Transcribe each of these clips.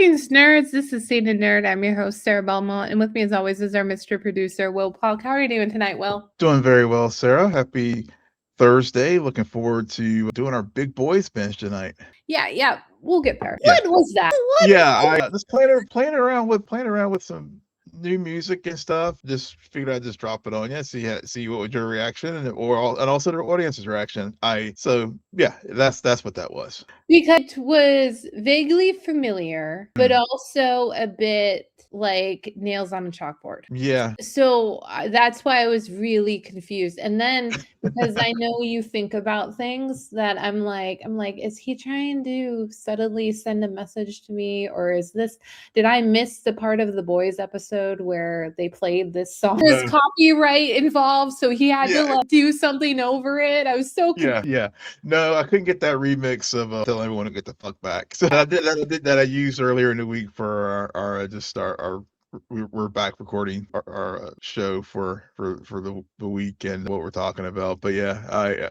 Greetings, nerds. This is Saint and Nerd. I'm your host, Sarah Belmont, and with me, as always, is our Mr. Producer, Will Polk. How are you doing tonight, Will? Doing very well, Sarah. Happy Thursday. Looking forward to doing our big boys bench tonight. Yeah, we'll get there. Yeah. What was that? Yeah, I just playing around with some new music and stuff. Just figured I'd just drop it on you, see what was your reaction and also the audience's reaction. That's what that was. Because it was vaguely familiar, but also a bit like nails on a chalkboard. Yeah. So that's why I was really confused. And then because I know you think about things that I'm like, is he trying to subtly send a message to me? Or did I miss the part of the Boys episode where they played this song? There's copyright involved, so he had to do something over it. I was so confused. Yeah. No, I couldn't get that remix of telling everyone to get the fuck back. So I did that I used earlier in the week for we're back recording our show for the week and what we're talking about. But I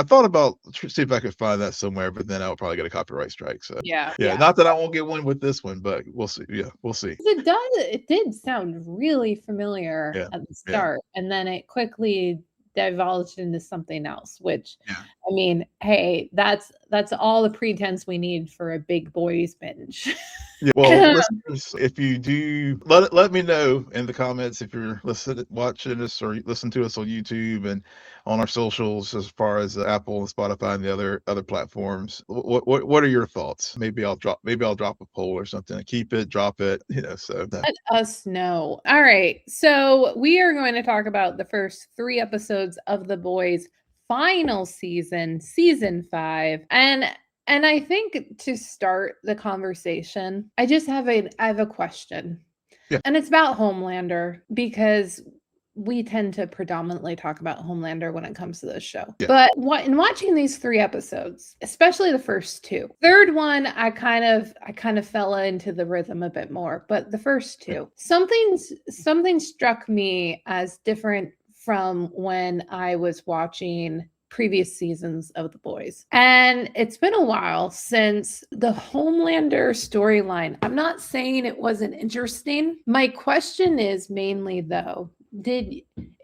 thought about see if I could find that somewhere, but then I'll probably get a copyright strike. So yeah. Not that I won't get one with this one, but we'll see. Yeah, we'll see. It did sound really familiar at the start, and then it quickly divulged into something else, which I mean, hey, that's all the pretense we need for a big boys binge. Yeah, well, listeners, if you do, let me know in the comments if you're watching us or listen to us on YouTube and on our socials as far as Apple and Spotify and the other platforms. What are your thoughts? Maybe I'll drop a poll or something. Keep it, drop it, so let us know. All right, so we are going to talk about the first 3 episodes of The Boys' final season 5, and I think to start the conversation, I have a question. Yeah. And it's about Homelander, because we tend to predominantly talk about Homelander when it comes to this show. Yeah. But in watching these 3 episodes, especially the first 2, third one, I kind of fell into the rhythm a bit more. But the first 2, something struck me as different from when I was watching previous seasons of The Boys. And it's been a while since the Homelander storyline. I'm not saying it wasn't interesting. My question is mainly, though,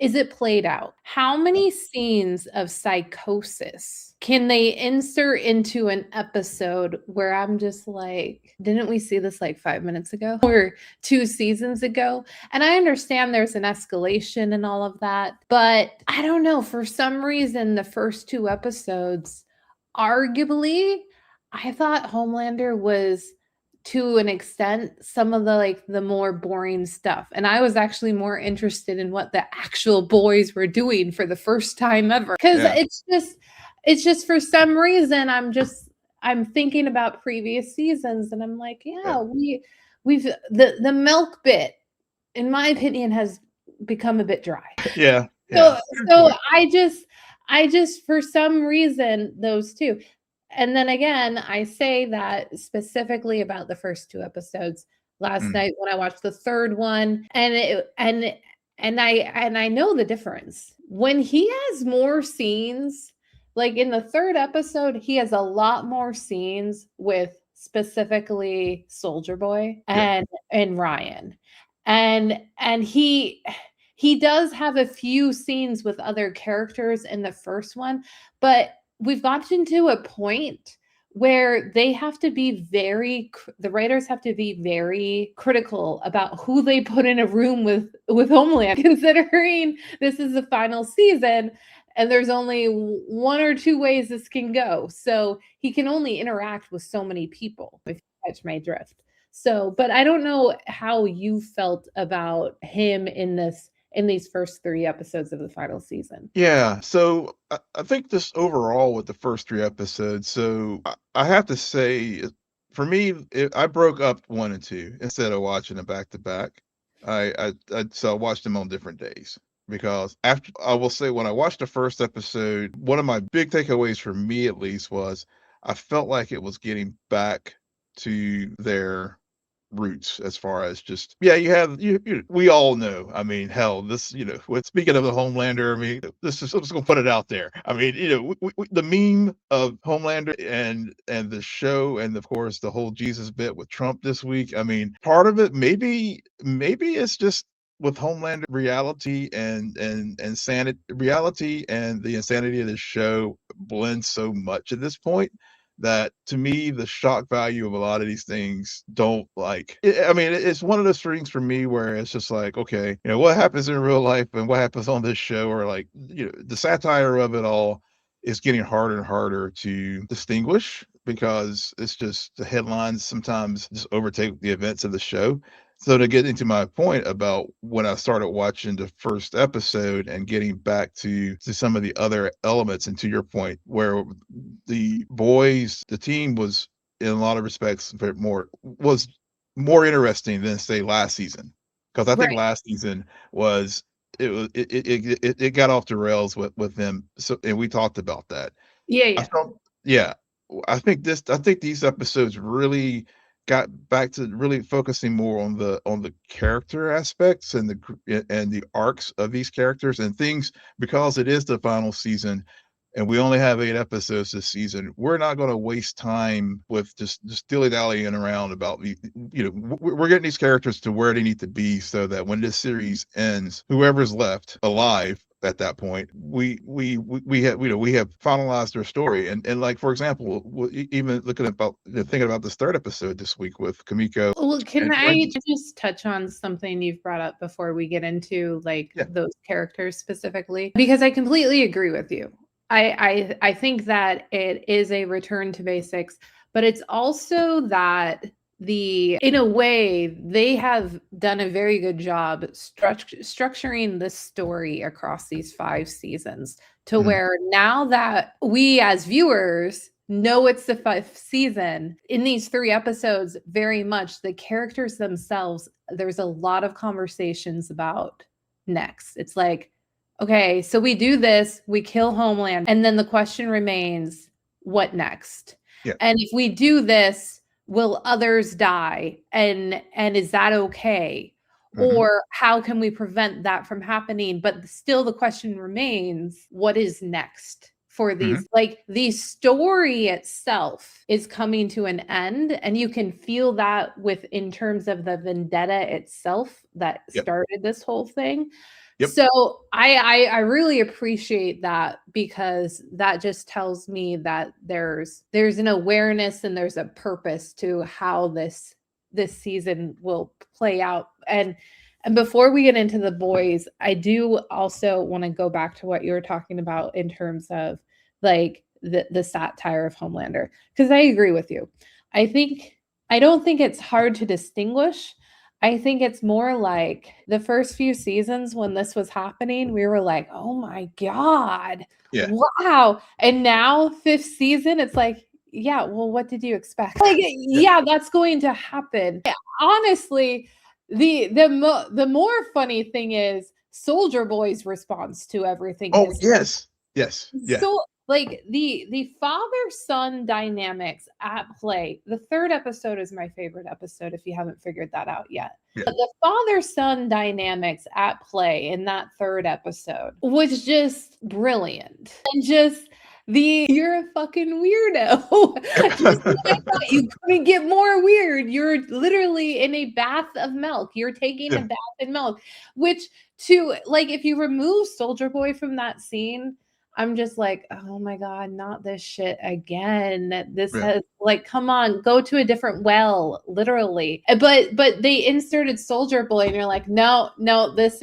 is it played out? How many scenes of Psychosis can they insert into an episode where I'm just like, didn't we see this like 5 minutes ago or 2 seasons ago? And I understand there's an escalation and all of that, but I don't know, for some reason, the first 2 episodes, arguably, I thought Homelander was, to an extent, some of the more boring stuff. And I was actually more interested in what the actual boys were doing for the first time ever. Because it's just for some reason, I'm thinking about previous seasons and I'm like, we've the milk bit, in my opinion, has become a bit dry. Yeah. So I just for some reason, those 2. And then again, I say that specifically about the first 2 episodes last night when I watched the third one, and I know the difference. When he has more scenes, like in the third episode, he has a lot more scenes with specifically Soldier Boy and Ryan. And he does have a few scenes with other characters in the first one, but we've gotten to a point where the writers have to be very critical about who they put in a room with Homeland, considering this is the final season and there's only 1 or 2 ways this can go. So he can only interact with so many people, if you catch my drift. So, but I don't know how you felt about him in these first 3 episodes of the final season. Yeah, so I think this overall with the first 3 episodes, so I have to say, for me, I broke up 1 and 2 instead of watching them back to back. So I watched them on different days, because I will say, when I watched the first episode, one of my big takeaways for me at least was I felt like it was getting back to their roots as far as just we all know. I mean, hell, this with speaking of the Homelander, I mean, this is I'm just gonna put it out there. I mean, the meme of Homelander and the show, and of course the whole Jesus bit with Trump this week. I mean, part of it maybe it's just with Homelander reality and sanity, reality and the insanity of the show blend so much at this point that to me the shock value of a lot of these things don't like I mean, it's one of those things for me where it's just like, okay, what happens in real life and what happens on this show, or like the satire of it all is getting harder and harder to distinguish, because it's just the headlines sometimes just overtake the events of the show. So to get into my point about when I started watching the first episode and getting back to some of the other elements, and to your point, where the team was in a lot of respects was more interesting than say last season, because I think Right. last season was it got off the rails with them. So, and we talked about that. Yeah, I yeah. felt, yeah, I think these episodes really got back to really focusing more on the character aspects and and the arcs of these characters and things, because it is the final season and we only have 8 episodes this season. We're not going to waste time with just dilly-dallying around about we're getting these characters to where they need to be, so that when this series ends, whoever's left alive at that point, we have we have finalized their story. And like, for example, even looking about thinking about this third episode this week with Kamiko Well, can and I Frenchie. just touch on something you've brought up before we get into like Yeah. those characters specifically? Because I completely agree with you. I think that it is a return to basics, but it's also that in a way they have done a very good job structuring the story across these 5 seasons to Mhm. where now that we as viewers know it's the 5th season, in these 3 episodes, very much the characters themselves, there's a lot of conversations about next. It's like, okay, so we do this, we kill Homeland, and then the question remains, what next? Yeah. And if we do this, will others die? And is that okay? Mhm. Or how can we prevent that from happening? But still the question remains, what is next? For Mhm. these, like the story itself is coming to an end, and you can feel that with in terms of the vendetta itself that Yep. started this whole thing. Yep. So I really appreciate that, because that just tells me that there's an awareness and there's a purpose to how this season will play out. And before we get into the boys, I do also want to go back to what you were talking about in terms of like the satire of Homelander, because I agree with you. I don't think it's hard to distinguish. I think it's more like the first few seasons when this was happening, we were like, "Oh my god. Yeah. Wow." And now 5th season, it's like, yeah, well, what did you expect? Like, Yeah. yeah, that's going to happen. Honestly, the more funny thing is Soldier Boy's response to everything Oh, has yes. Yes. Yeah. so like the father-son dynamics at play. The 3rd episode is my favorite episode if you haven't figured that out yet. Yeah. But the father-son dynamics at play in that 3rd episode was just brilliant. And just you're a fucking weirdo. Just when I thought you couldn't get more weird. You're literally in a bath of milk. You're taking a Yeah. bath in milk, which to like if you remove Soldier Boy from that scene, I'm just like, "Oh my god, not this shit again. This Yeah. has like, come on, go to a different well, literally." But they inserted Soldier Boy, and you're like, "No, no, Yep. this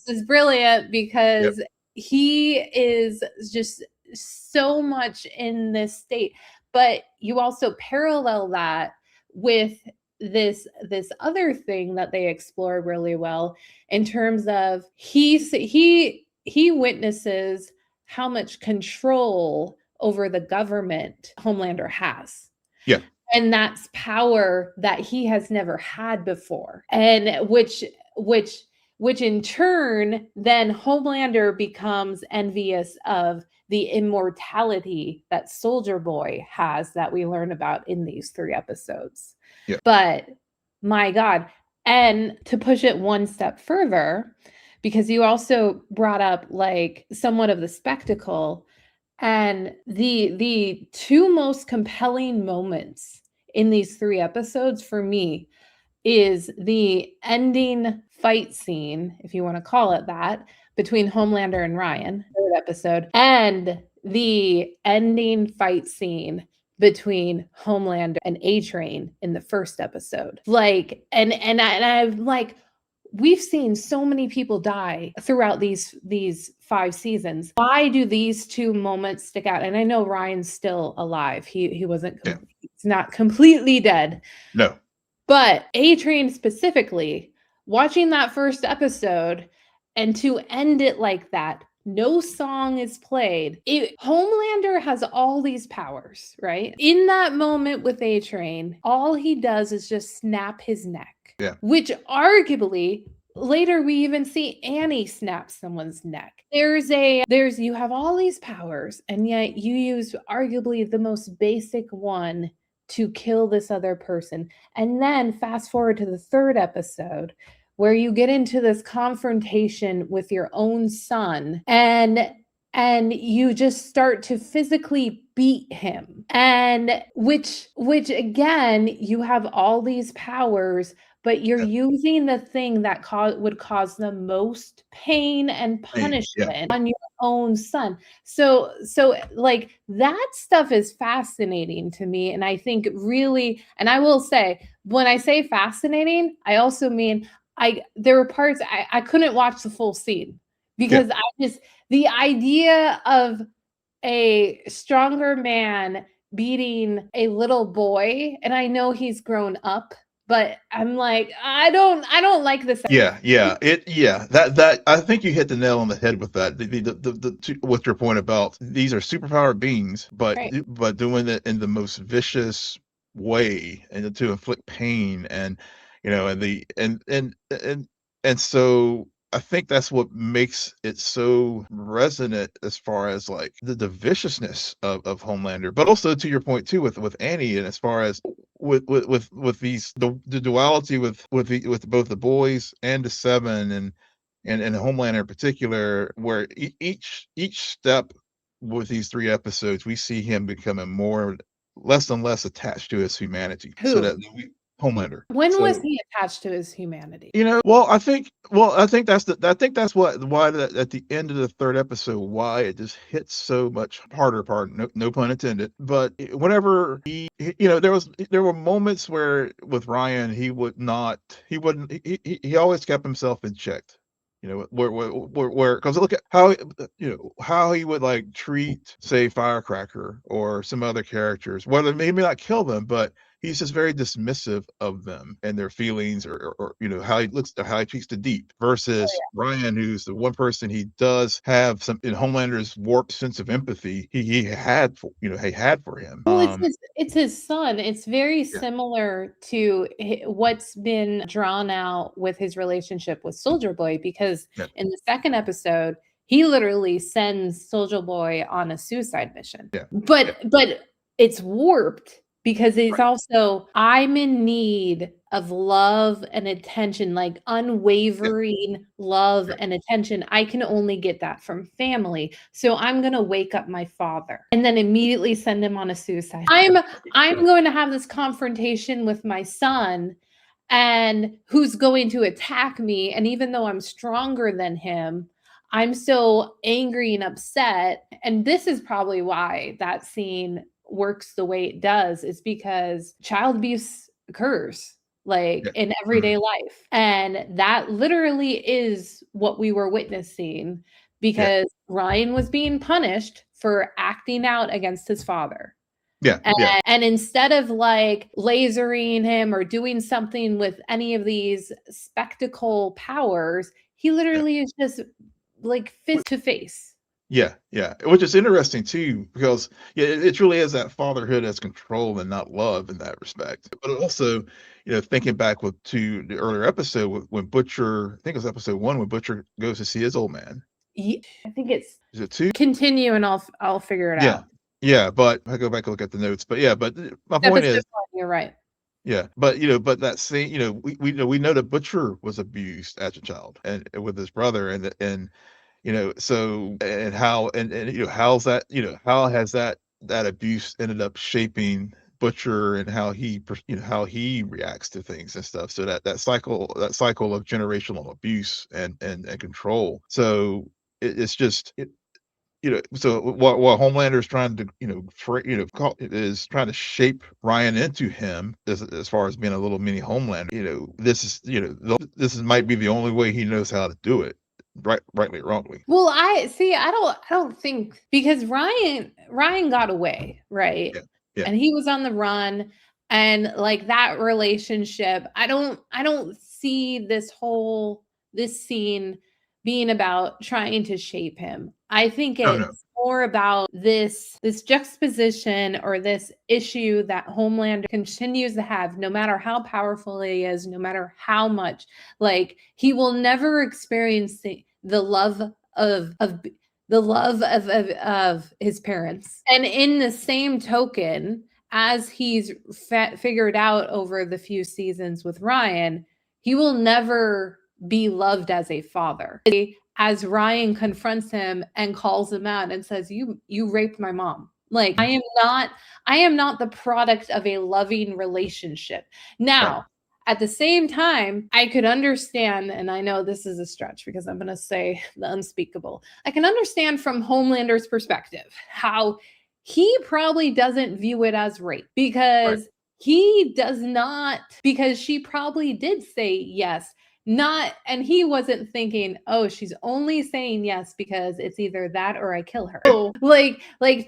is brilliant Yep. because he is just so much in this state." But you also parallel that with this other thing that they explore really well in terms of he witnesses how much control over the government Homelander has. Yeah. And that's power that he has never had before. And which in turn then Homelander becomes envious of the immortality that Soldier Boy has that we learn about in these 3 episodes. Yeah. But my God. And to push it one step further, because you also brought up like somewhat of the spectacle, and the two most compelling moments in these 3 episodes for me is the ending fight scene, if you want to call it that, between Homelander and Ryan, 3rd episode, and the ending fight scene between Homelander and A-Train in the 1st episode. Like, and I'm like, we've seen so many people die throughout these 5 seasons. Why do these 2 moments stick out? And I know Ryan's still alive. He wasn't, he's not completely dead. No. But A-Train specifically, watching that 1st episode and to end it like that, no song is played. Homelander has all these powers, right? In that moment with A-Train, all he does is just snap his neck. Yeah. Which arguably later we even see Annie snap someone's neck. You have all these powers, and yet you use arguably the most basic one to kill this other person. And then fast forward to the 3rd episode where you get into this confrontation with your own son, and you just start to physically beat him. And which again, you have all these powers, but you're using the thing that would cause the most pain and punishment on your own son. So like that stuff is fascinating to me. And I think really, and I will say, when I say fascinating, I also mean there were parts I couldn't watch the full scene because the idea of a stronger man beating a little boy, and I know he's grown up, but I'm like, I don't like this. That I think you hit the nail on the head with that. With your point about these are superpowered beings, but doing it in the most vicious way and to inflict pain, and and so I think that's what makes it so resonant as far as like the viciousness of Homelander, but also to your point too with Annie, and as far as with these the duality with both the boys and the Seven and Homelander in particular, where each step with these 3 episodes, we see him becoming less and less attached to his humanity. Who? So that Homelander. When was he attached to his humanity? I think that's why at the end of the 3rd episode, why it just hits so much harder. Pardon, no pun intended. But whenever there were moments where with Ryan, he always kept himself in check. Where because look at how he would like treat, say, Firecracker or some other characters, whether maybe not kill them, but he's just very dismissive of them and their feelings, or how he treats the Deep, versus Ryan, who's the one person he does have some in Homelander's warped sense of empathy he had for him. Well, it's his son. It's very similar to what's been drawn out with his relationship with Soldier Boy, because in the 2nd episode, he literally sends Soldier Boy on a suicide mission. But it's warped because it's also, I'm in need of love and attention, like unwavering love and attention. I can only get that from family. So I'm going to wake up my father and then immediately send him on a suicide. I'm going to have this confrontation with my son, and who's going to attack me. And even though I'm stronger than him, I'm so angry and upset. And this is probably why that scene works the way it does, is because child abuse occurs in everyday life. And that literally is what we were witnessing, because Ryan was being punished for acting out against his father. And instead of like lasering him or doing something with any of these spectacle powers, he literally is just like fist to face. Which is interesting too, because it truly is that fatherhood as control and not love in that respect. But also, thinking back to the earlier episode when Butcher, I think it was episode 1, when Butcher goes to see his old man. I think is it 2? Continue and I'll figure it out. But I go back and look at the notes. But my point is, you're right. Yeah, but but that same, we know that Butcher was abused as a child and with his brother, and so and how and how's that, how has that abuse ended up shaping Butcher and how how he reacts to things and stuff. So that cycle of generational abuse and control. So it's just so while Homelander is trying to, is trying to shape Ryan into him as far as being a little mini Homelander, this might be the only way he knows how to do it, rightly or wrongly. Well, I don't think, because Ryan got away, right? Yeah. Yeah. And he was on the run, and like that relationship, I don't see this scene being about trying to shape him. I think No, no. it's more about this juxtaposition or this issue that Homelander continues to have, no matter how powerful he is, no matter how much, like, he will never experience the love of his parents. And in the same token, as he's figured out over the few seasons with Ryan, he will never be loved as a father. As Ryan confronts him and calls him out and says, you raped my mom. Like, I am not the product of a loving relationship. Now, Right. at the same time, I could understand, and I know this is a stretch because I'm going to say the unspeakable. I can understand from Homelander's perspective how he probably doesn't view it as rape, because he does not, because she probably did say yes. And he wasn't thinking, oh, she's only saying yes because it's either that or I kill her. So, like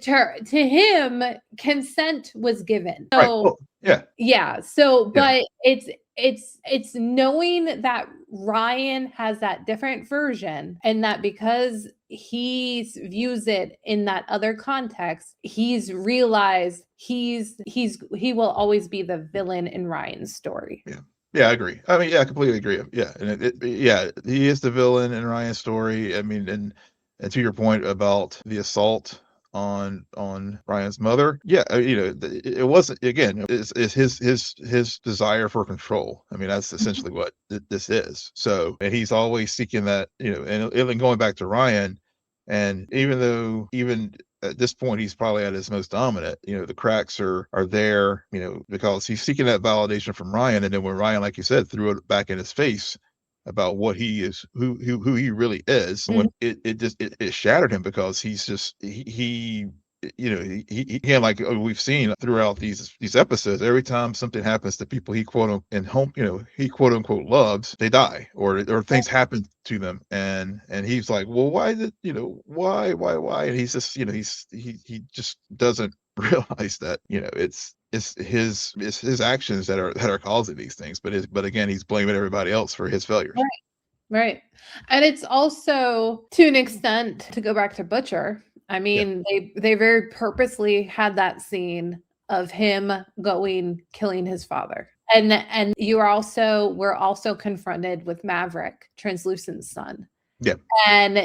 to him, consent was given. Right. So Well, yeah. yeah. So, Yeah. but it's knowing that Ryan has that different version, and that because he views it in that other context, he's realized he will always be the villain in Ryan's story. Yeah. Yeah, I agree. I mean, yeah, I completely agree. Yeah, and yeah, he is the villain in Ryan's story. I mean, and to your point about the assault on Ryan's mother, yeah, it wasn't, again, it's his desire for control. I mean, that's essentially what this is. So, and he's always seeking that, and going back to Ryan, and even at this point, he's probably at his most dominant. The cracks are there, because he's seeking that validation from Ryan, and then when Ryan, like you said, threw it back in his face about what he is, who he really is, when it shattered him, because he's just he again, like we've seen throughout these episodes, every time something happens to people he quote unquote loves, they die, or things happen to them, and he's like, well, why did why, and he's just he just doesn't realize that it's his actions that are causing these things, but again, he's blaming everybody else for his failures. Right. And it's also, to an extent, to go back to Butcher, I mean, they very purposely had that scene of him killing his father. And we're also confronted with Maverick, Translucent's son. Yeah. And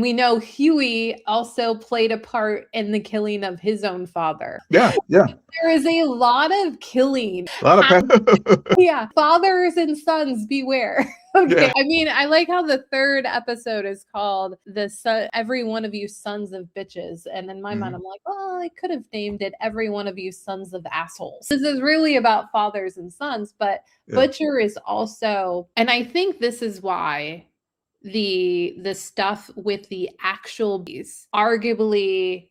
we know Huey also played a part in the killing of his own father. Yeah. There is a lot of killing. A lot of Yeah, fathers and sons beware. Okay. Yeah. I mean, I like how the third episode is called every one of you sons of bitches. And in my mind, I'm like, oh, I could have named it every one of you sons of assholes. This is really about fathers and sons, but Butcher is also, and I think this is why the stuff with the actual bees arguably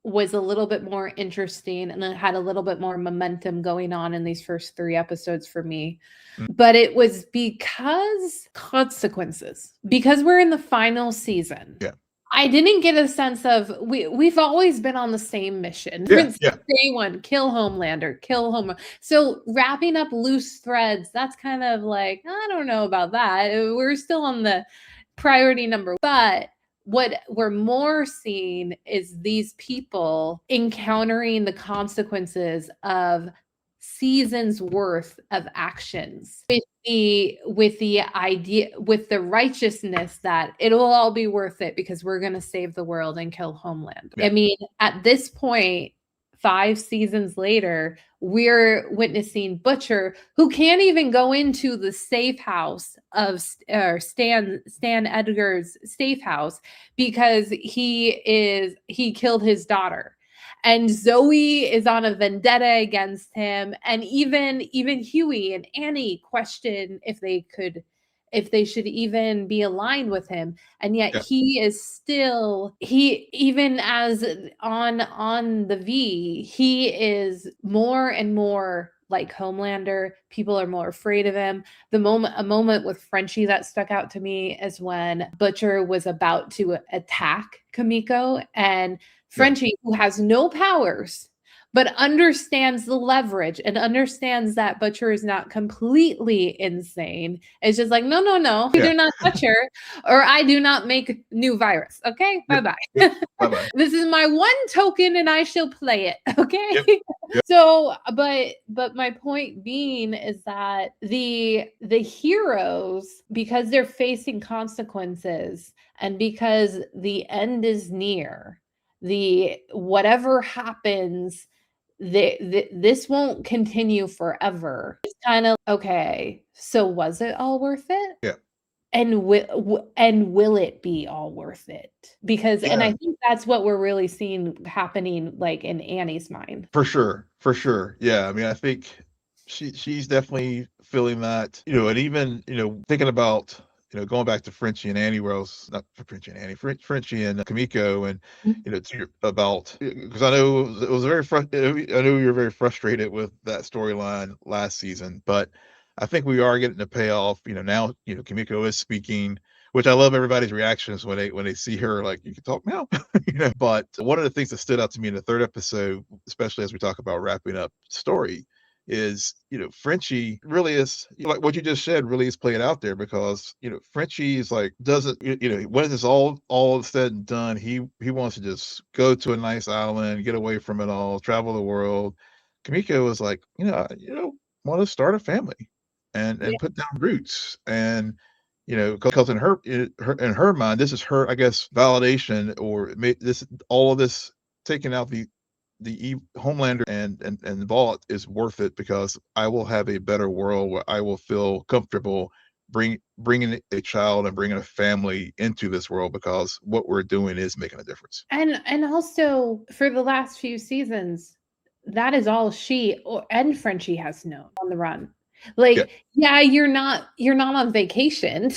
was a little bit more interesting, and it had a little bit more momentum going on in these first 3 episodes for me. But it was because consequences, because we're in the final season. Yeah. I didn't get a sense of, we've always been on the same mission. Since day one, kill Homelander, kill Homelander. So wrapping up loose threads, that's kind of like, I don't know about that. We're still on the priority number. But what we're more seeing is these people encountering the consequences of seasons worth of actions with the idea, with the righteousness that it'll all be worth it because we're going to save the world and kill Homelander. I mean, at this point, 5 seasons later, we're witnessing Butcher, who can't even go into the safe house of Stan Edgar's safe house because he killed his daughter. And Zoe is on a vendetta against him. And even Huey and Annie question if they should even be aligned with him. And yet he is still, even as on the V, he is more and more like Homelander. People are more afraid of him. A moment with Frenchie that stuck out to me is when Butcher was about to attack Kamiko, and Frenchie, who has no powers, but understands the leverage and understands that Butcher is not completely insane. It's just like, no, you do not touch her, or I do not make new virus. Okay, bye-bye. Bye-bye. This is my one token and I shall play it. Okay. So, but my point being is that the heroes, because they're facing consequences and because the end is near, whatever happens, this won't continue forever. It's kind of, okay, so was it all worth it? Yeah. And will it be all worth it? Because and I think that's what we're really seeing happening, like in Annie's mind. For sure. Yeah, I mean, I think she's definitely feeling that, and even, thinking about, going back to Frenchie and Annie, not Frenchie and Annie, Frenchie and Kamiko, and because I know it was I know you were very frustrated with that storyline last season, but I think we are getting a payoff. Now, Kamiko is speaking, which I love everybody's reactions when they see her, like, you can talk now. But one of the things that stood out to me in the 3rd episode, especially as we talk about wrapping up story, is Frenchie really is, like what you just said, really is playing out there, because Frenchie is like, doesn't, when it's all said and done, he wants to just go to a nice island, get away from it all, travel the world. Kamiko is like, want to start a family and put down roots, and because in her mind, this is her, I guess, validation, or all of this, taking out the Homelander and Vought is worth it, because I will have a better world where I will feel comfortable bringing a child and bringing a family into this world, because what we're doing is making a difference. And also, for the last few seasons, that is all and Frenchie has known on the run. Like, you're not on vacation.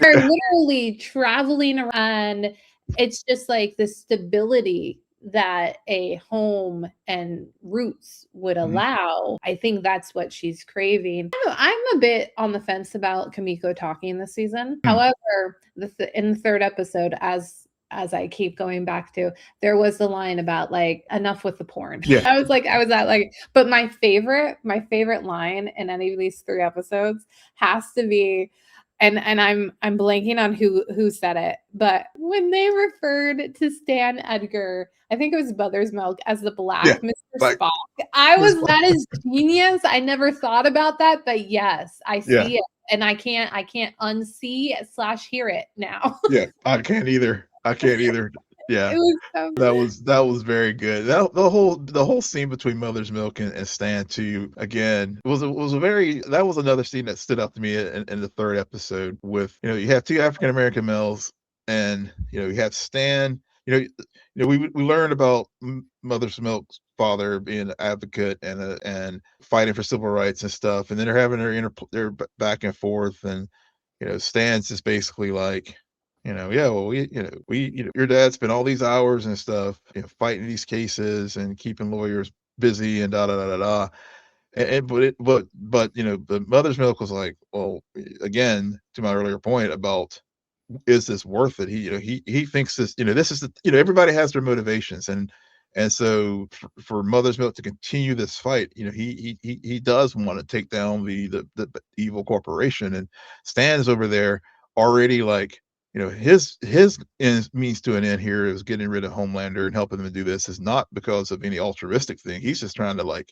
You're literally traveling around. It's just like the stability that a home and roots would allow. I think that's what she's craving. I'm a bit on the fence about Kamiko talking this season. However, in the 3rd episode, as I keep going back to, there was the line about, like, enough with the porn. I was at like, but my favorite line in any of these 3 episodes has to be, and I'm blanking on who said it, but when they referred to Stan Edgar, I think it was Mother's Milk, as the Black Mr. Spock. That is genius. I never thought about that, but yes, I see it, and I can't unsee / hear it now. I can't either. Yeah, that was very good. The whole scene between Mother's Milk and Stan too, again, was another scene that stood out to me in the 3rd episode. With, you have 2 African American males, and you have Stan. We learned about Mother's Milk's father being an advocate and fighting for civil rights and stuff, and then they're having their back and forth, and Stan's just basically like, your dad spent all these hours and stuff, fighting these cases and keeping lawyers busy and da da da da da. But Mother's Milk was like, well, again, to my earlier point about, is this worth it? He thinks this, this is everybody has their motivations, and so for Mother's Milk to continue this fight, he does want to take down the evil corporation, and Stan's over there already, like, his means to an end here is getting rid of Homelander and helping them do this is not because of any altruistic thing. He's just trying to, like,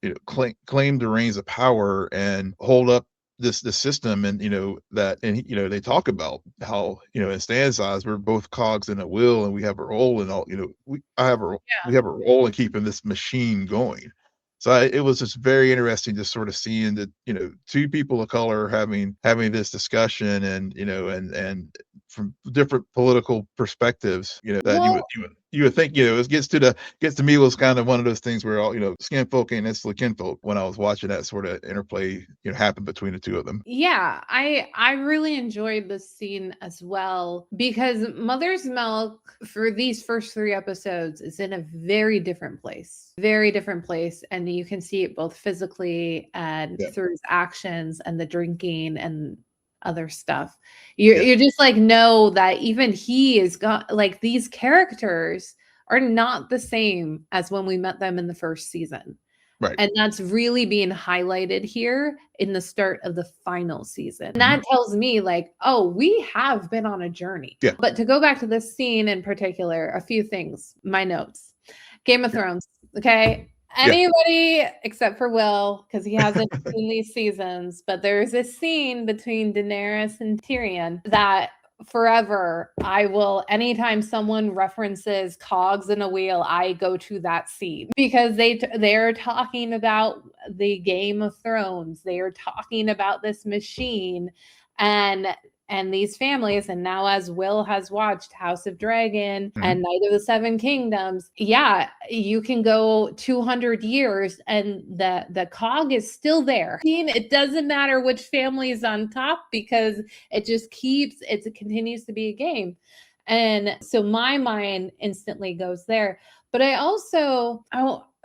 claim the reins of power and hold up this system, and they talk about how, in Stan's eyes, we're both cogs in a wheel, and we have a role in all. We have a role in keeping this machine going. So it was just very interesting, just sort of seeing that, two people of color having this discussion, and and from different political perspectives, that you would think, it gets to me, was kind of one of those things where all, skin folk ain't necessarily kinfolk, when I was watching that sort of interplay, happen between the two of them. Yeah, I really enjoyed this scene as well, because Mother's Milk for these first 3 episodes is in a very different place. And you can see it both physically and through his actions and the drinking and other stuff. You just like know that even he is got, like, these characters are not the same as when we met them in the first season. Right. And that's really being highlighted here in the start of the final season. And that tells me, like, oh, we have been on a journey. Yeah. But to go back to this scene in particular, a few things, my notes. Game of Thrones, okay? Anybody except for Will, because he hasn't seen these seasons, but there's this scene between Daenerys and Tyrion that forever I will, anytime someone references cogs in a wheel, I go to that scene, because they're talking about the Game of Thrones. They are talking about this machine and these families. And now, as Will has watched House of Dragon and Night of the Seven Kingdoms, you can go 200 years and the cog is still there. It doesn't matter which family is on top, because it continues to be a game. And so my mind instantly goes there. But I also,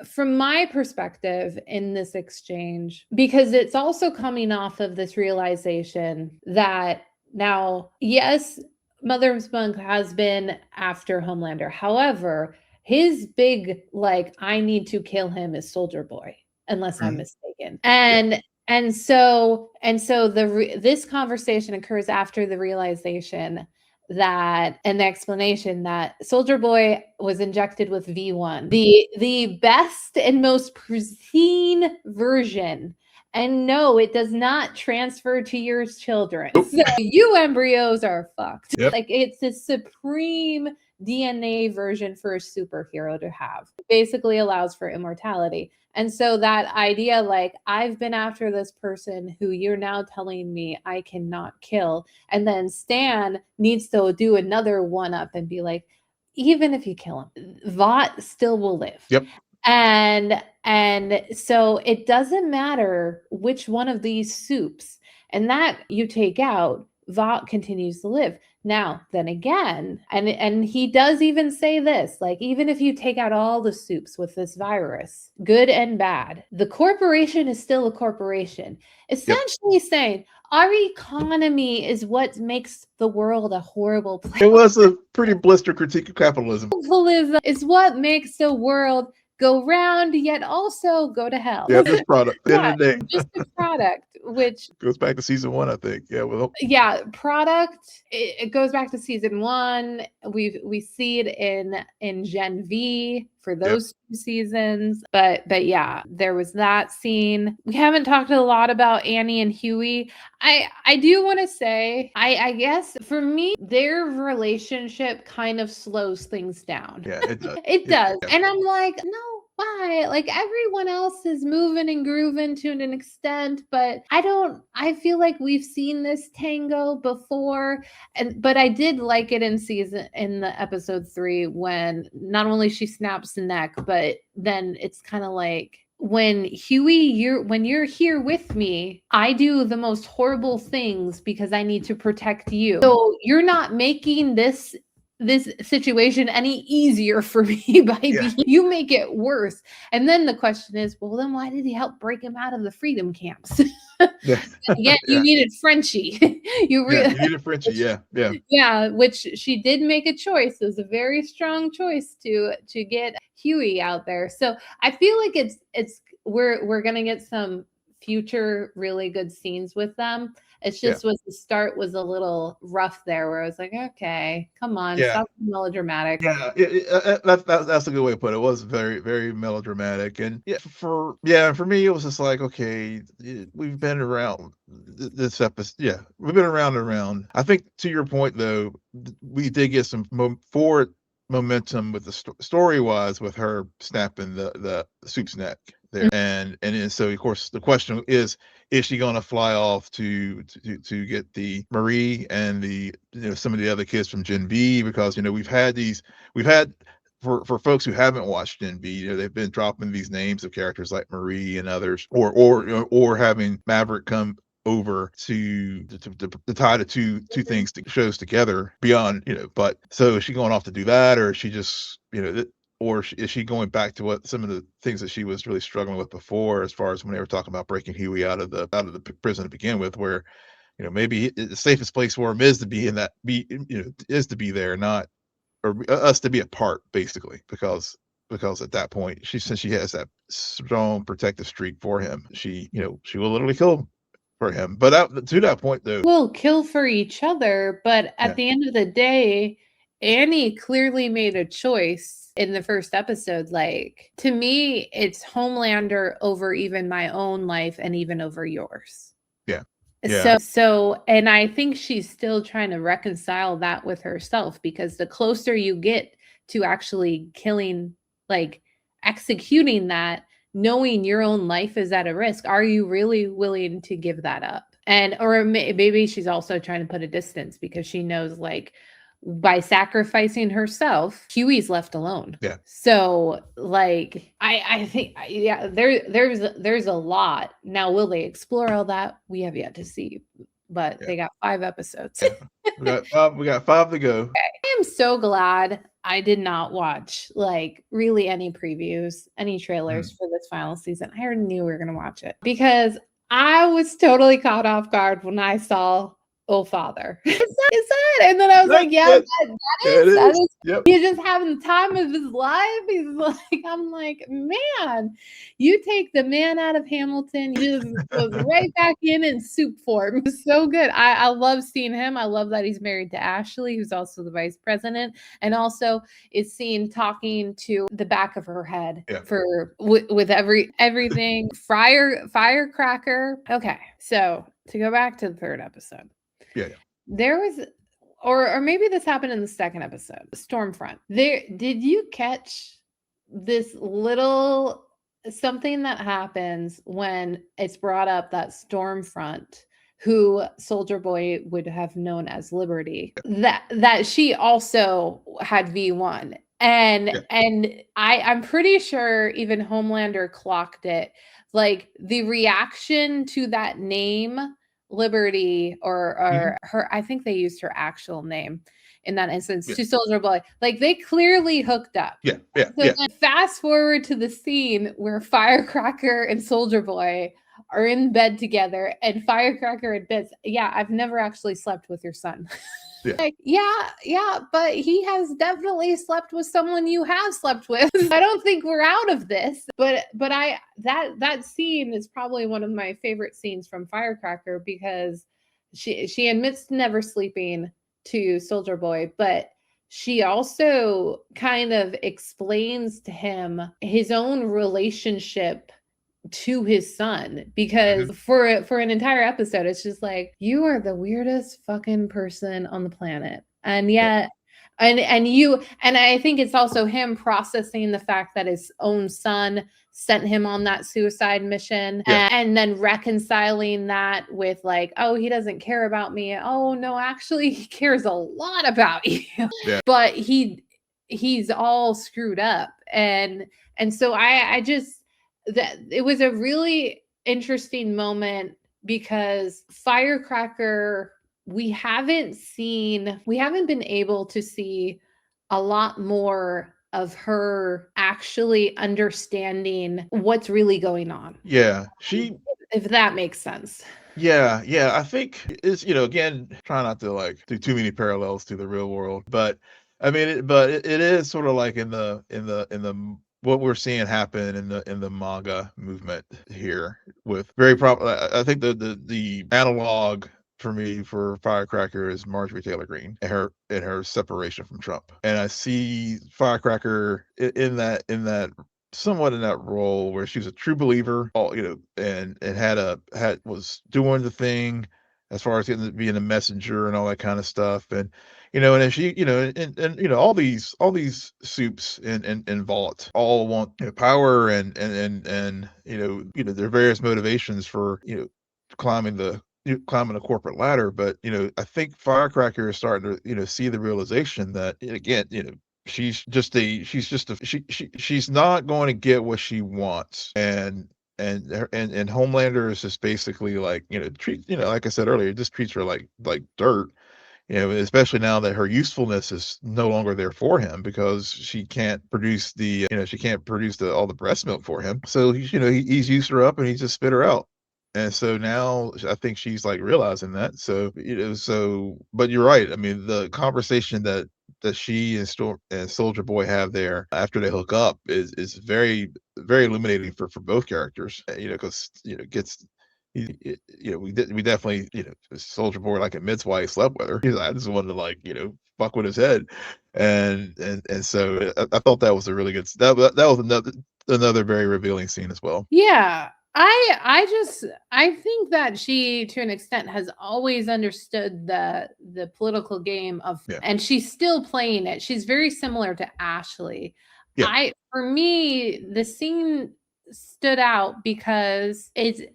from my perspective in this exchange, because it's also coming off of this realization that now, yes, Mother's Milk has been after Homelander. However, his big, like, I need to kill him is Soldier Boy, unless I'm mistaken. And so this conversation occurs after the realization that, and the explanation that Soldier Boy was injected with V1, the best and most pristine version. And no, it does not transfer to your children. So you embryos are fucked. Like, it's a supreme DNA version for a superhero to have. It basically allows for immortality. And so that idea, like, I've been after this person who you're now telling me I cannot kill. And then Stan needs to do another one-up and be like, even if you kill him, Vought still will live. And so it doesn't matter which one of these soups, and that you take out, Vought continues to live. Now, then again, and he does even say this, like, even if you take out all the soups with this virus, good and bad, the corporation is still a corporation. Essentially saying our economy is what makes the world a horrible place. It was a pretty blister critique of capitalism. Capitalism is what makes the world go round, yet also go to hell. Just product. At the end of the day. Just a product, which goes back to season 1, I think. Product. It goes back to season 1. We see it in Gen V for those 2 seasons. But there was that scene. We haven't talked a lot about Annie and Huey. I do want to say, I guess for me, their relationship kind of slows things down. It does. It does. And I'm like, no, why? Like, everyone else is moving and grooving to an extent, but I feel like we've seen this tango before. But I did like it in the episode 3, when not only she snaps the neck, but then it's kind of like, when Huey, when you're here with me, I do the most horrible things because I need to protect you. So you're not making this situation any easier for me by you make it worse. And then the question is, well, then why did he help break him out of the freedom camps? You needed Frenchie. You needed Frenchie. Which she did make a choice. It was a very strong choice to get Huey out there. So I feel like we're gonna get some future really good scenes with them. It's Yeah. just was the start was a little rough there, where I was like, okay, come on, Yeah. stop being melodramatic. Yeah, that's a good way to put it. It was very, very melodramatic, and for me, it was just like, okay, we've been around this episode. Yeah, we've been around and around. I think to your point though, we did get some forward momentum with the story wise with her snapping the soup's neck there, and then so of course the question is she going to fly off to get the Marie and the some of the other kids from Gen V, because we've had for folks who haven't watched Gen V, they've been dropping these names of characters like Marie and others, or having Maverick come over to tie the two things shows together beyond, but so is she going off to do that, or is she just or is she going back to what some of the things that she was really struggling with before, as far as when they were talking about breaking Huey out of the prison to begin with, where maybe the safest place for him is to be is to be there, not or us to be apart, basically, because at that point, since she has that strong protective streak for him, she will literally kill for him. But to that point, though, We'll kill for each other, but at Yeah. the end of the day, Annie clearly made a choice in the first episode. Like, to me, it's Homelander over even my own life and even over yours. Yeah. Yeah. So, and I think she's still trying to reconcile that with herself, because the closer you get to actually killing, like executing that, knowing your own life is at a risk, are you really willing to give that up? And or maybe she's also trying to put a distance, because she knows, like, by sacrificing herself, Huey's left alone. Yeah. So, like, I think, there's a lot. Now, will they explore all that? We have yet to see, but they got 5 episodes. We got 5 to go. I am so glad I did not watch, like, really any previews, any trailers for this final season. I already knew we were going to watch it, because I was totally caught off guard when I saw Oh Father. Is that? And then I was like, yeah, that is. Yep. He's just having the time of his life. He's like, I'm like, man, you take the man out of Hamilton, you just goes right back in soup form. It was so good. I love seeing him. I love that he's married to Ashley, who's also the vice president, and also is seen talking to the back of her head with everything. Firecracker. Okay, so to go back to the third episode. Yeah. There was, or maybe this happened in the second episode, Stormfront. Did you catch this little something that happens when it's brought up that Stormfront, who Soldier Boy would have known as Liberty, that she also had V1, and I'm pretty sure even Homelander clocked it, like the reaction to that name, Liberty, or her, I think they used her actual name in that instance, to Soldier Boy. Like, they clearly hooked up. So fast forward to the scene where Firecracker and Soldier Boy are in bed together, and Firecracker admits, yeah, I've never actually slept with your son. Like, yeah, but he has definitely slept with someone you have slept with. I don't think we're out of this. But that scene is probably one of my favorite scenes from Firecracker, because she admits to never sleeping to Soldier Boy, but she also kind of explains to him his own relationship to his son, because for an entire episode, it's just like, you are the weirdest fucking person on the planet, and yet and I think it's also him processing the fact that his own son sent him on that suicide mission, and then reconciling that with, like, oh, he doesn't care about me. Oh no, actually he cares a lot about you. But he's all screwed up, and so I just, that it was a really interesting moment, because Firecracker, we haven't been able to see a lot more of her actually understanding what's really going on. Yeah, if that makes sense. Yeah, I think it's, again, try not to like do too many parallels to the real world, but I mean, it is sort of like in the what we're seeing happen in the manga movement here with I think the analog for me for Firecracker is Marjorie Taylor Greene and her separation from Trump. And I see Firecracker in that somewhat in that role where she was a true believer, and was doing the thing as far as being a messenger and all that kind of stuff. And and then she, all these soups in Vought all want power and their various motivations for climbing the corporate ladder. But I think Firecracker is starting to see the realization that, again, she's not going to get what she wants. And Homelander is just basically like, like I said earlier, just treats her like dirt. Especially now that her usefulness is no longer there for him because she can't produce all the breast milk for him. So he's used her up and he's just spit her out. And so now I think she's like realizing that. So but you're right. I mean, the conversation that she and Soldier Boy have there after they hook up is very, very illuminating for both characters. Because gets we definitely, Soldier Boy like admits why he slept with her. He's like, I just wanted to fuck with his head, and so I thought that was a really good that was another very revealing scene as well. Yeah. I think that she, to an extent, has always understood the political game of, and she's still playing it. She's very similar to Ashley. For me, the scene stood out because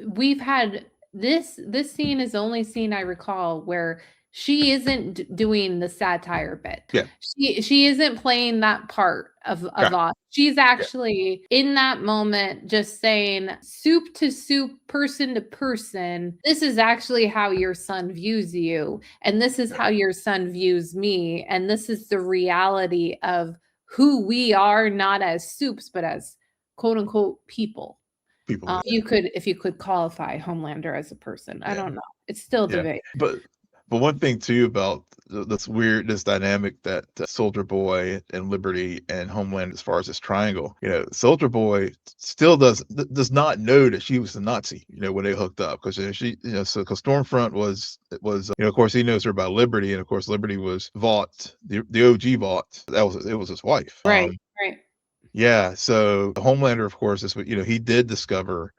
we've had this scene is the only scene I recall where she isn't doing the satire bit. She isn't playing that part of Vought. She's actually in that moment just saying, soup to soup, person to person, this is actually how your son views you, and this is how your son views me, and this is the reality of who we are, not as soups, but as quote unquote people. If you could qualify Homelander as a person. I don't know. It's still debate. But one thing too about this dynamic that Soldier Boy and Liberty and Homeland, as far as this triangle, Soldier Boy still does not know that she was a Nazi, when they hooked up, because because Stormfront was of course he knows her by Liberty, and of course Liberty was Vought, the OG Vought. It was his wife. Right. Yeah. So Homelander, of course, he did discover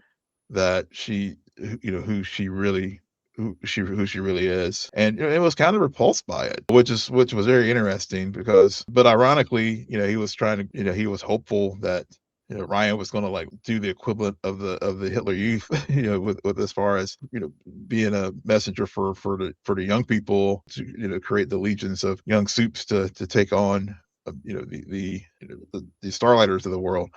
that she, who she really is, and it was kind of repulsed by it, which was very interesting but ironically, he was trying to, he was hopeful that Ryan was going to do the equivalent of the Hitler Youth, with as far as being a messenger for the young people to create the legions of young soups to take on the Starlighters of the world.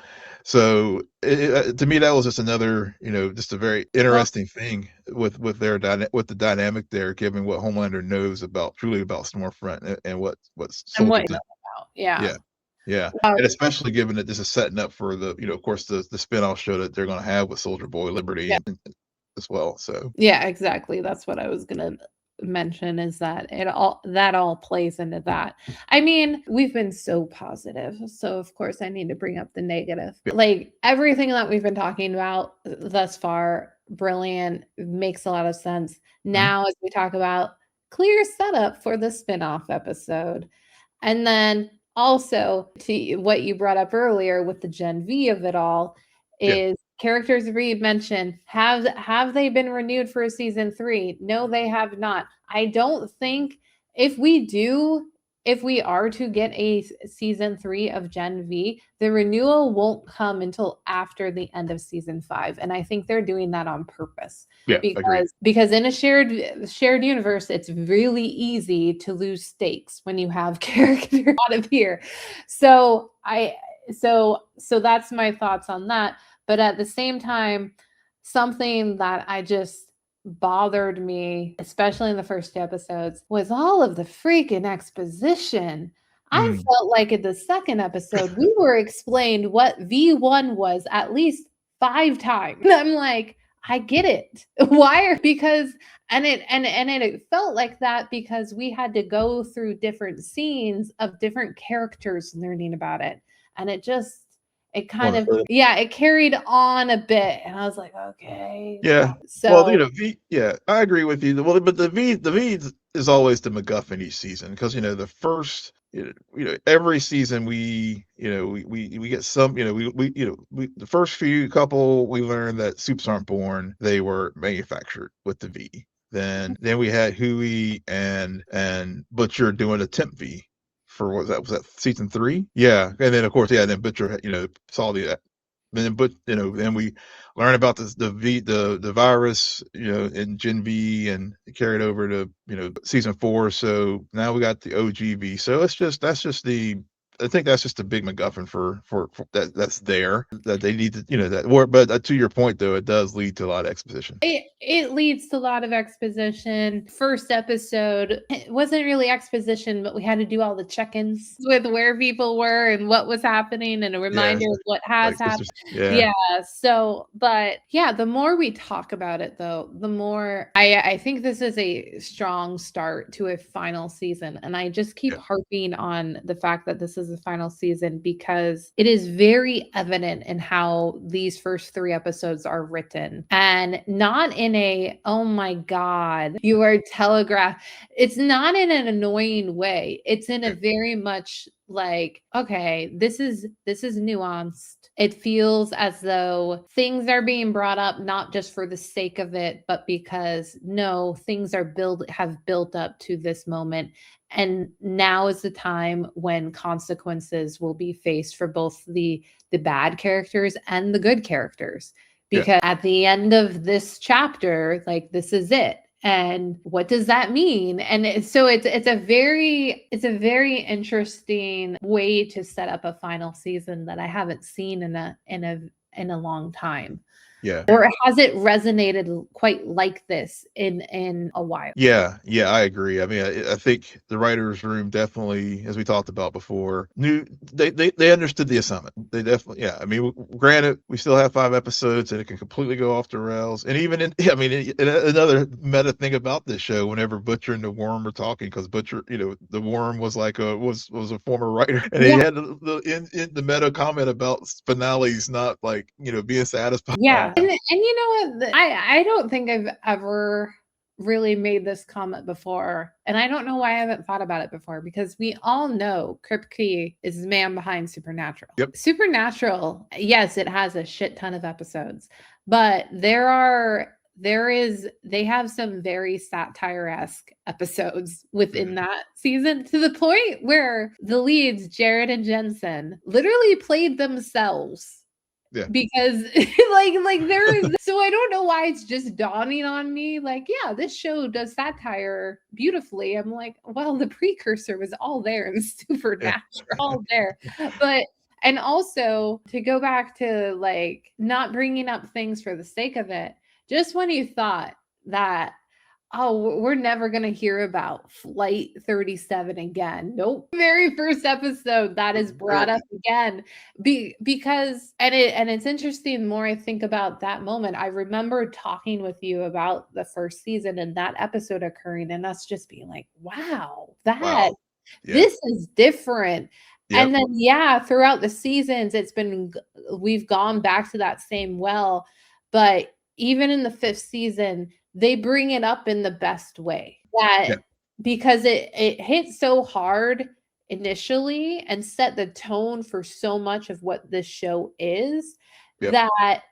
So to me, that was just another, just a very interesting thing with the dynamic there, given what Homelander knows truly about Stormfront and what Soldier did. Yeah. And especially given that this is setting up for the, of course, the spinoff show that they're going to have with Soldier Boy, Liberty, as well. So yeah, exactly. That's what I was gonna mention, is that that all plays into that. I mean, we've been so positive, so of course I need to bring up the negative. Like everything that we've been talking about thus far, brilliant, makes a lot of sense. Now, as we talk about, clear setup for the spinoff episode, and then also to what you brought up earlier with the Gen V of it all is characters we mentioned, have they been renewed for a season 3? No, they have not. I don't think if we are to get a season 3 of Gen V, the renewal won't come until after the end of season 5, and I think they're doing that on purpose. Because in a shared universe, it's really easy to lose stakes when you have characters out of here. So that's my thoughts on that. But at the same time, something that I just bothered me, especially in the first 2 episodes, was all of the freaking exposition. I felt like in the second episode, we were explained what V1 was at least 5 times. And I'm like, I get it. Why? Because it felt like that because we had to go through different scenes of different characters learning about it. And it it kind of it carried on a bit, and I was like, okay. Yeah. So Well, V. Yeah, I agree with you. Well, but the V is always the MacGuffin each season because the first. Every season we get some. We the first few couple we learned that soups aren't born; they were manufactured with the V. Then we had Huey and Butcher doing a temp V for what was that season 3? Yeah, and then of course then Butcher saw the. Then we learn about the virus, in Gen V, and carried over to season 4. So now we got the OGV. So I think that's just a big MacGuffin for that's there that they need to but to your point though, it does lead to a lot of exposition. It leads to a lot of exposition. First episode, it wasn't really exposition, but we had to do all the check-ins with where people were and what was happening and a reminder of what has happened. So, but the more we talk about it though, the more I think this is a strong start to a final season. And I just keep harping on the fact that this is the final season because it is very evident in how these first 3 episodes are written, and not in a, oh my God, you are telegraphed. It's not in an annoying way. It's in a very much like, okay, this is nuanced. It feels as though things are being brought up not just for the sake of it, but because things have built up to this moment. And now is the time when consequences will be faced for both the bad characters and the good characters. Because at the end of this chapter, like, this is it. And what does that mean? And so it's a very interesting way to set up a final season that I haven't seen in a long time. Yeah. Or has it resonated quite like this in a while? Yeah, I agree. I mean, I think the writers' room definitely, as we talked about before, knew they understood the assignment. They definitely, I mean, granted, we still have 5 episodes and it can completely go off the rails. And even another meta thing about this show, whenever Butcher and the Worm were talking, because Butcher, the Worm was like was a former writer, and he had the meta comment about finales not like being satisfied. Yeah, and you know what? I don't think I've ever really made this comment before, and I don't know why I haven't thought about it before, because we all know Kripke is the man behind Supernatural. Yep. Supernatural, yes, it has a shit ton of episodes, but they have some very satire-esque episodes within that season, to the point where the leads, Jared and Jensen, literally played themselves. Yeah. Because like there is, so I don't know why it's just dawning on me like, this show does satire beautifully. I'm like, well, the precursor was all there in Supernatural, all there. But and also to go back to like not bringing up things for the sake of it, just when you thought that, oh, we're never going to hear about Flight 37 again. Nope. Very first episode that is brought up again. Because it's interesting, the more I think about that moment, I remember talking with you about the first season and that episode occurring and us just being like, wow, this is different. Yep. And then, throughout the seasons, we've gone back to that same well, but even in the 5th season, they bring it up in the best way, because it hit so hard initially and set the tone for so much of what this show is, that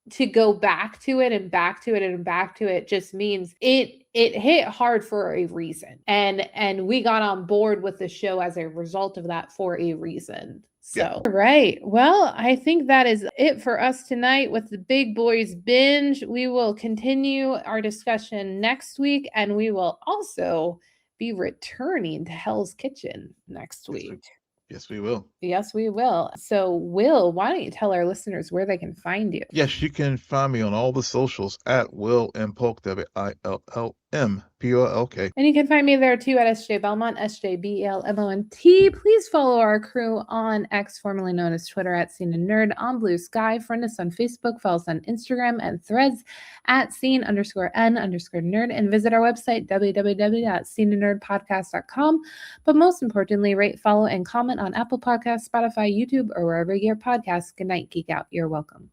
to go back to it and back to it and back to it just means it hit hard for a reason. And we got on board with the show as a result of that for a reason. So, right. Well, I think that is it for us tonight with the Big Boys Binge. We will continue our discussion next week, and we will also be returning to Hell's Kitchen next week. Yes, we will. Yes, we will. So, Will, why don't you tell our listeners where they can find you? Yes, you can find me on all the socials at Will M Polk, WILL MPOLK. And you can find me there too at SJ Belmont, SJBELMONT. Please follow our crew on X, formerly known as Twitter, at Scene and Nerd, on Blue Sky. Friend us on Facebook, follow us on Instagram and Threads at Scene_N_Nerd, and visit our website, www.sceneandnerdpodcast.com. But most importantly, rate, follow, and comment on Apple Podcasts, Spotify, YouTube, or wherever you get your podcasts. Good night, Geek Out. You're welcome.